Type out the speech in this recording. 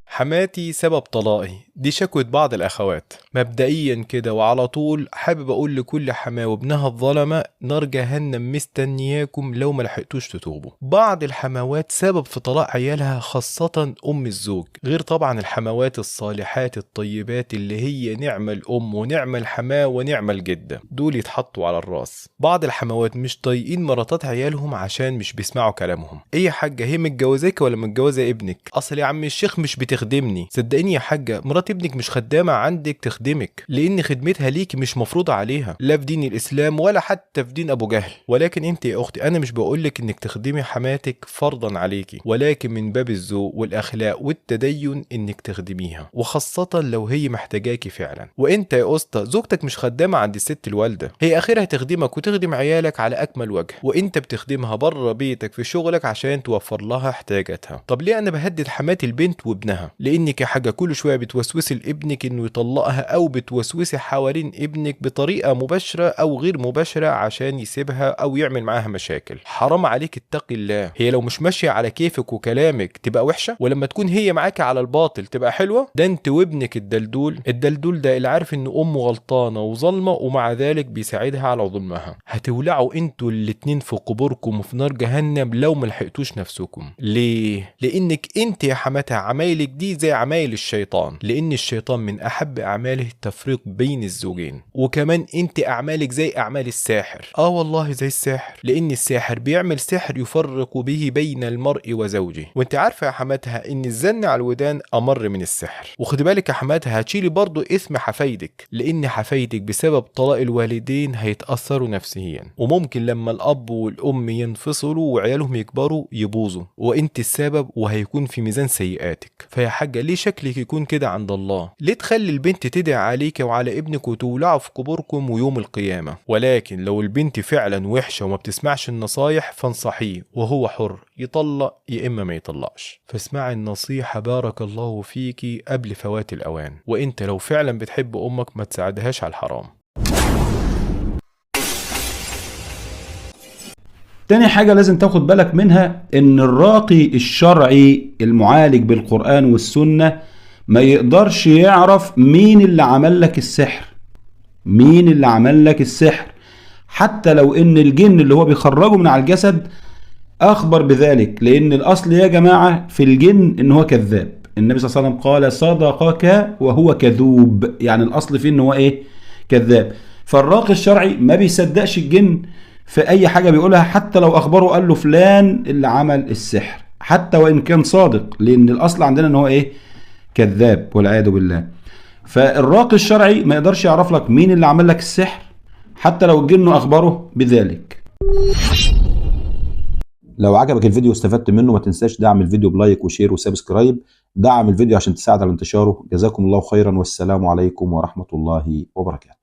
حماتي سبب طلاقي، دي شكوى بعض الأخوات. مبدئيا كده وعلى طول حابب أقول لكل حماة وابنها الظلمة نار جهنم مستنياكم لو ملحقتوش تتوبوا. بعض الحموات سبب في طلاق عيالها، خاصة أم الزوج، غير طبعا الحموات الصالحات الطيبات اللي هي نعمة الأم ونعمة الحماة ونعمة الجدة، دول يتحطوا على الراس. بعض الحموات مش طايقين مراتات عيالهم عشان مش بيسمعوا كلامهم. إيه يا حاجة، هي متجوزاك ولا متجوزة ابنك؟ أصل يا عم الشيخ مش بتخدمني. صدقيني يا حاجة، مرات ابنك مش خدامة عندك تخدمك، لأن خدمتها ليكي مش مفروضة عليها، لا في دين الإسلام ولا حتى في دين أبو جهل. ولكن أنت يا أختي، أنا مش بقولك إنك تخدمي حماتك فرضا عليكي، ولكن من باب الذوق والأخلاق والتدين إنك تخدميها، وخاصة لو هي محتاجاكي فعلا. وأنت يا أسطى، زوجتك مش خدامة عند الست الوالدة، هي آخرها تخدمك وتخدم عيالك على أكمل وجه، وأنت بتخدمها بره بيتك في شغلك عشان توفر لها احتياجاتها. طب ليه أنا بهدد حمات البنت وابنها؟ لأنك يا حاجة كل شوية بتوسوسي لابنك إنه يطلقها، أو بتوسوسي حوالين ابنك بطريقة مباشرة أو غير مباشرة عشان يسيبها أو يعمل معاها مشاكل. حرام عليك، اتقي الله. هي لو مش ماشية على كيفك وكلامك تبقى وحشة، ولما تكون هي معاك على الباطل تبقى حلوة؟ ده انت وابنك الدلدول ده اللي عارف إن أمه غلطانة وظلمة ومع ذلك بيساعدها على ظلمها. هتولعوا انتوا الاتنين في قبوركم وفي نار جهنم لو ملحقتوش نفسكم. ليه؟ لأنك انت يا حماتها عمايلك دي زي عمايل الشيطان، لأن الشيطان من أحب أعماله التفريق بين الزوجين. وكمان انت أعمالك زي أعمال الساحر، والله زي الساحر، لأن الساحر بيعمل سحر يفرق به بين المرء وزوجه. وانت عارفة يا حماتها إن الزن على الودان أمر من السحر. وخد بالك يا حماتها، هتشيلي برضو اسم حفايدك، لأن حفايدك بسبب طلاق الوالدين هيتأثروا نفسيا، وممكن لما الأب والأم ينفصلوا وعيالهم يكبروا يبوظوا، وانت السبب، وهيكون في ميزان سيئاتك. فيا حاجة، ليه شكلك يكون كده عند الله؟ ليه تخلي البنت تدعي عليك وعلى ابنك وتولعوا في قبوركم ويوم القيامة؟ ولكن لو البنت فعلا وحشة وما بتسمعش النصايح فانصحيه، وهو حر يطلق يا إما ما يطلقش. فاسمعي النصيحة بارك الله فيكي قبل فوات الأوان. وانت لو فعلا بتحب أمك ما تساعدهاش على الحرام. تاني حاجة لازم تاخد بالك منها، ان الراقي الشرعي المعالج بالقرآن والسنة ما يقدرش يعرف مين اللي عمل لك السحر، مين اللي عمل لك السحر، حتى لو ان الجن اللي هو بيخرجه من على الجسد اخبر بذلك. لان الاصل يا جماعة في الجن ان هو كذاب. النبي صلى الله عليه وسلم قال صدقك وهو كذوب، يعني الاصل فيه ان هو ايه؟ كذاب. فالراقي الشرعي ما بيصدقش الجن في اي حاجة بيقولها، حتى لو اخبره قال له فلان اللي عمل السحر، حتى وان كان صادق، لان الاصل عندنا ان هو ايه؟ كذاب والعياذ بالله. فالراقي الشرعي ما يقدرش يعرف لك مين اللي عمل لك السحر حتى لو الجن اخبره بذلك. لو عجبك الفيديو واستفدت منه ما تنساش دعم الفيديو بلايك وشير وسبسكرايب. دعم الفيديو عشان تساعد على انتشاره. جزاكم الله خيرا، والسلام عليكم ورحمة الله وبركاته.